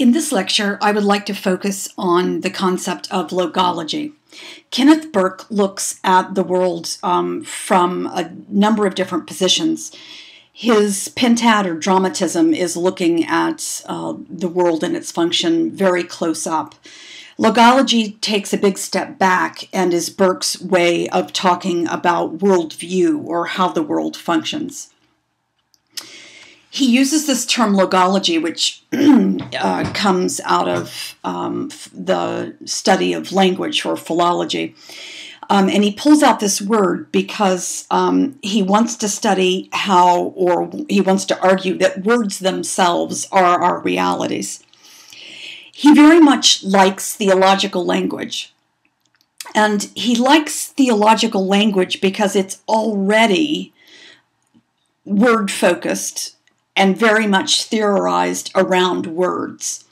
In this lecture, I would like to focus on the concept of logology. Kenneth Burke looks at the world from a number of different positions. His pentad or dramatism is looking at the world and its function very close up. Logology takes a big step back and is Burke's way of talking about worldview or how the world functions. He uses this term logology, which comes out of the study of language or philology. And he pulls out this word because he wants to study how, or he wants to argue that words themselves are our realities. He very much likes theological language. And he likes theological language because it's already word-focused and very much theorized around words.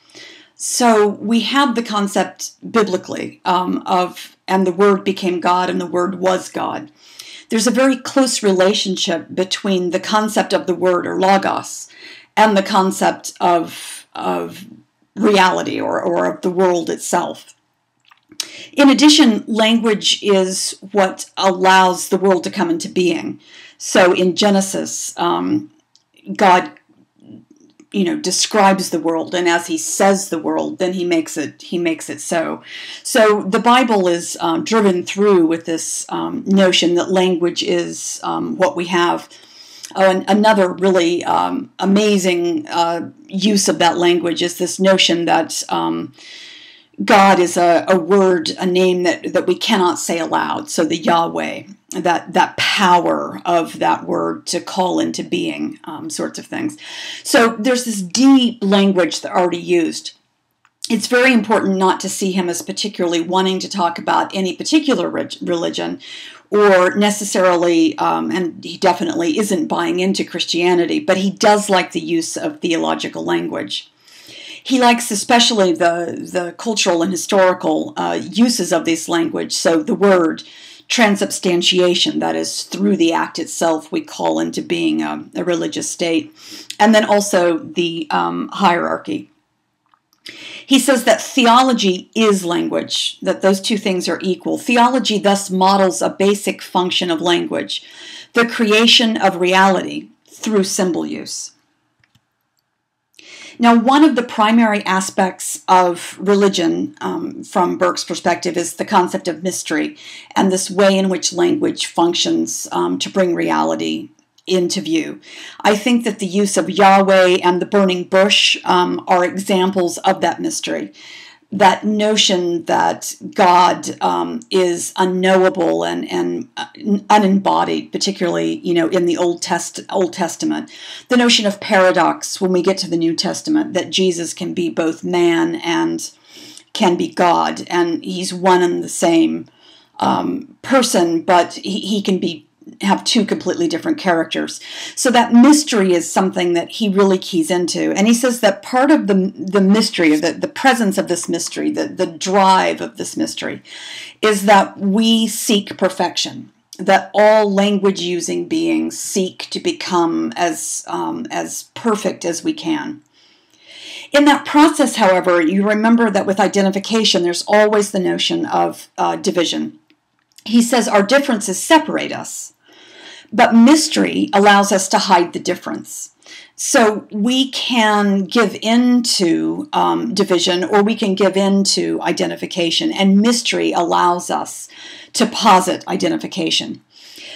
So we have the concept biblically of, and the Word became God and the Word was God. There's a very close relationship between the concept of the Word or logos and the concept of reality or of the world itself. In addition, language is what allows the world to come into being. So in Genesis, God, describes the world, and as he says the world, then he makes it so. So the Bible is driven through with this notion that language is what we have. And another really amazing use of that language is this notion that God is a word, a name that we cannot say aloud. So the Yahweh, that power of that word to call into being, sorts of things. So there's this deep language that already used. It's very important not to see him as particularly wanting to talk about any particular religion or necessarily, and he definitely isn't buying into Christianity, but he does like the use of theological language. He likes especially the cultural and historical uses of this language. So the word, transubstantiation, that is through the act itself we call into being a religious state. And then also the hierarchy. He says that theology is language, that those two things are equal. Theology thus models a basic function of language, the creation of reality through symbol use. Now, one of the primary aspects of religion, from Burke's perspective, is the concept of mystery and this way in which language functions to bring reality into view. I think that the use of Yahweh and the burning bush are examples of that mystery. That notion that God is unknowable and unembodied, particularly in the Old Testament. The notion of paradox when we get to the New Testament, that Jesus can be both man and can be God, and he's one and the same person, but he can have two completely different characters. So that mystery is something that he really keys into. And he says that part of the mystery, the presence of this mystery, the drive of this mystery, is that we seek perfection, that all language-using beings seek to become as perfect as we can. In that process, however, you remember that with identification, there's always the notion of division. He says our differences separate us, but mystery allows us to hide the difference. So we can give into division, or we can give into identification, and mystery allows us to posit identification.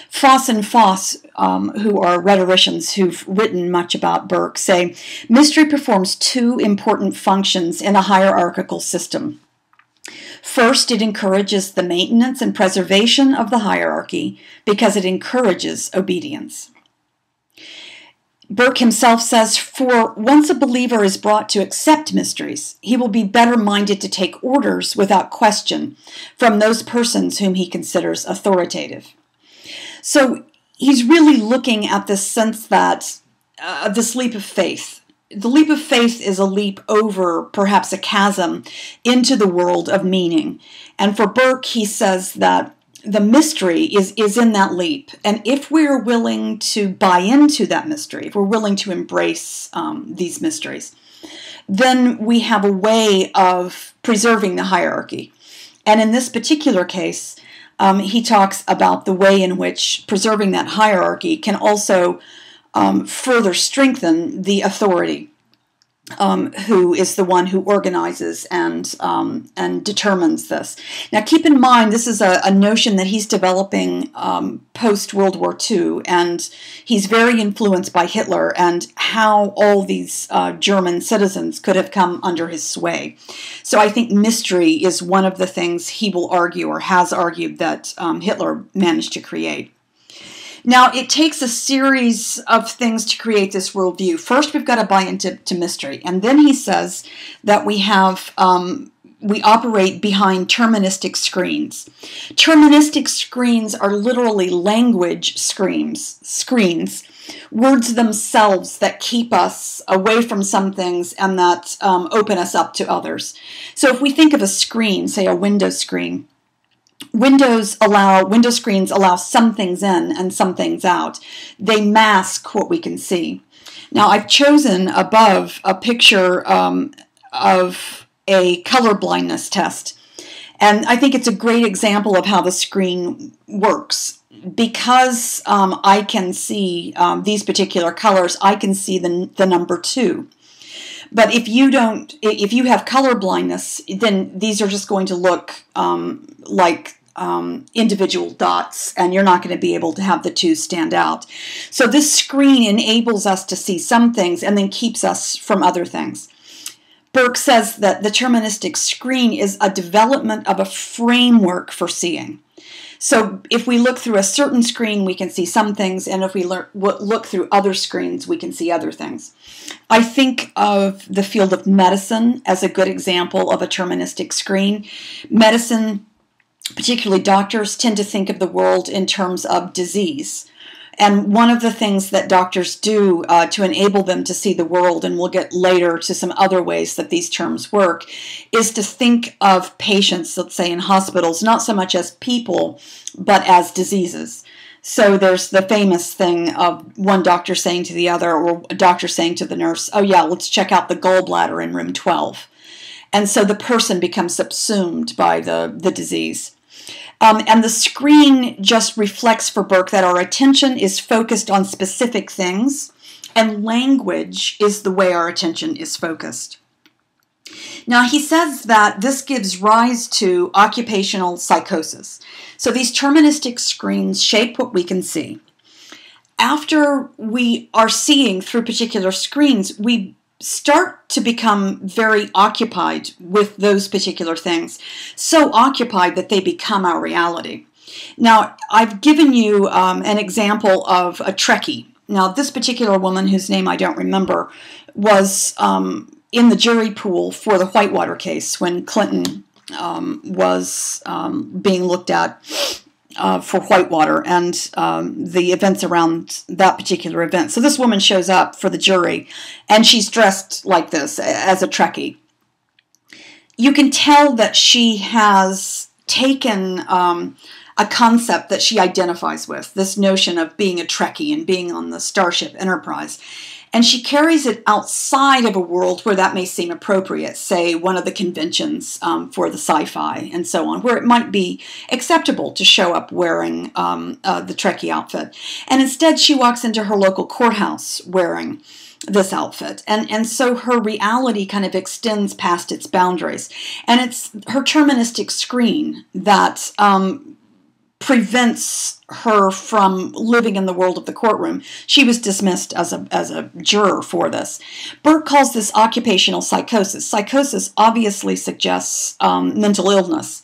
Foss and Foss, who are rhetoricians who've written much about Burke, say mystery performs two important functions in a hierarchical system. First, it encourages the maintenance and preservation of the hierarchy because it encourages obedience. Burke himself says, for once a believer is brought to accept mysteries, he will be better minded to take orders without question from those persons whom he considers authoritative. So he's really looking at this sense that this leap of faith. The leap of faith is a leap over perhaps a chasm into the world of meaning. And for Burke, he says that the mystery is in that leap. And if we're willing to buy into that mystery, if we're willing to embrace these mysteries, then we have a way of preserving the hierarchy. And in this particular case, he talks about the way in which preserving that hierarchy can also further strengthen the authority, who is the one who organizes and determines this. Now, keep in mind, this is a notion that he's developing post-World War II, and he's very influenced by Hitler and how all these German citizens could have come under his sway. So I think mystery is one of the things he will argue, or has argued, that Hitler managed to create. Now, it takes a series of things to create this worldview. First, we've got to buy into mystery. And then he says that we operate behind terministic screens. Terministic screens are literally language screens, words themselves that keep us away from some things and that open us up to others. So if we think of a screen, say a window screen, window screens allow some things in and some things out. They mask what we can see. Now, I've chosen above a picture of a color blindness test. And I think it's a great example of how the screen works. Because I can see these particular colors, I can see the number 2. But if you have color blindness, then these are just going to look like individual dots, and you're not going to be able to have the 2 stand out. So this screen enables us to see some things and then keeps us from other things. Burke says that the terministic screen is a development of a framework for seeing. So if we look through a certain screen, we can see some things, and if we look through other screens, we can see other things. I think of the field of medicine as a good example of a terministic screen. Medicine, particularly doctors, tend to think of the world in terms of disease. And one of the things that doctors do to enable them to see the world, and we'll get later to some other ways that these terms work, is to think of patients, let's say in hospitals, not so much as people, but as diseases. So there's the famous thing of one doctor saying to the other, or a doctor saying to the nurse, oh yeah, let's check out the gallbladder in room 12. And so the person becomes subsumed by the disease. And the screen just reflects for Burke that our attention is focused on specific things, and language is the way our attention is focused. Now, he says that this gives rise to occupational psychosis. So these terministic screens shape what we can see. After we are seeing through particular screens, we start to become very occupied with those particular things, so occupied that they become our reality. Now, I've given you an example of a Trekkie. Now, this particular woman, whose name I don't remember, was in the jury pool for the Whitewater case when Clinton was being looked at for Whitewater and the events around that particular event. So this woman shows up for the jury, and she's dressed like this, as a Trekkie. You can tell that she has taken a concept that she identifies with, this notion of being a Trekkie and being on the Starship Enterprise. And she carries it outside of a world where that may seem appropriate, say one of the conventions for the sci-fi and so on, where it might be acceptable to show up wearing the Trekkie outfit. And instead she walks into her local courthouse wearing this outfit. And so her reality kind of extends past its boundaries. And it's her terministic screen that prevents her from living in the world of the courtroom. She was dismissed as a juror for this. Burke calls this occupational psychosis. Psychosis obviously suggests mental illness.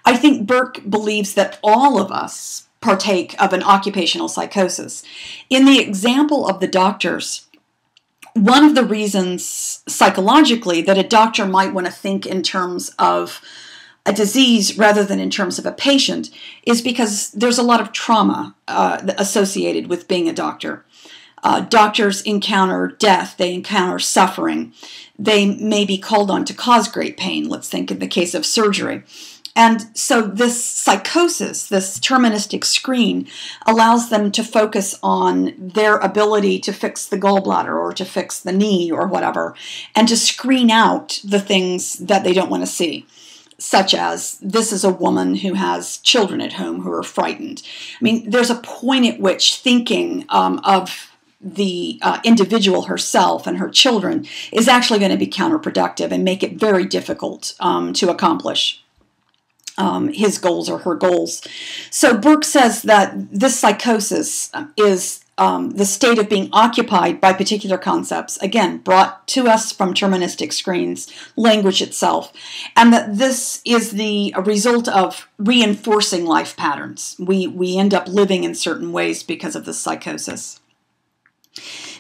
I think Burke believes that all of us partake of an occupational psychosis. In the example of the doctors, one of the reasons psychologically that a doctor might want to think in terms of a disease rather than in terms of a patient is because there's a lot of trauma associated with being a doctor. Doctors encounter death, they encounter suffering, they may be called on to cause great pain. Let's think in the case of surgery. And so this psychosis, this deterministic screen, allows them to focus on their ability to fix the gallbladder or to fix the knee or whatever, and to screen out the things that they don't want to see, such as this is a woman who has children at home who are frightened. I mean, there's a point at which thinking of the individual herself and her children is actually going to be counterproductive and make it very difficult to accomplish his goals or her goals. So Burke says that this psychosis is the state of being occupied by particular concepts, again, brought to us from deterministic screens, language itself, and that this is the result of reinforcing life patterns. We end up living in certain ways because of this psychosis.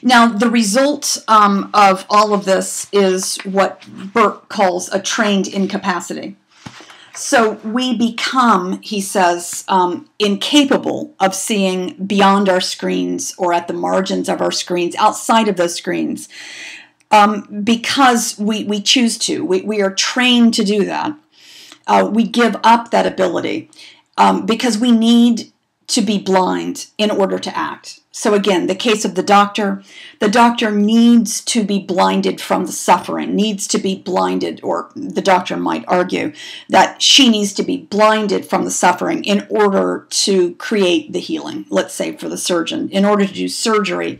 Now, the result of all of this is what Burke calls a trained incapacity. So we become, he says, incapable of seeing beyond our screens or at the margins of our screens, outside of those screens, because we choose to. We are trained to do that. We give up that ability because we need to be blind in order to act. So again, the case of the doctor needs to be blinded from the suffering, needs to be blinded, or the doctor might argue that she needs to be blinded from the suffering in order to create the healing. Let's say for the surgeon, in order to do surgery,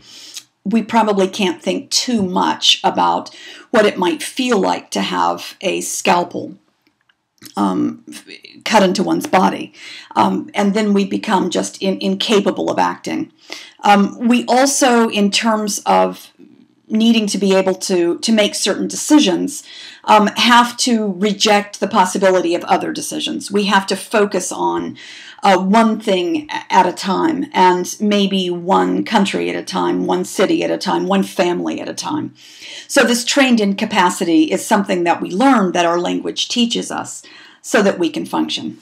we probably can't think too much about what it might feel like to have a scalpel cut into one's body. And then we become just incapable of acting. We also, in terms of needing to be able to make certain decisions, have to reject the possibility of other decisions. We have to focus on one thing at a time, and maybe one country at a time, one city at a time, one family at a time. So this trained incapacity is something that we learn, that our language teaches us, so that we can function.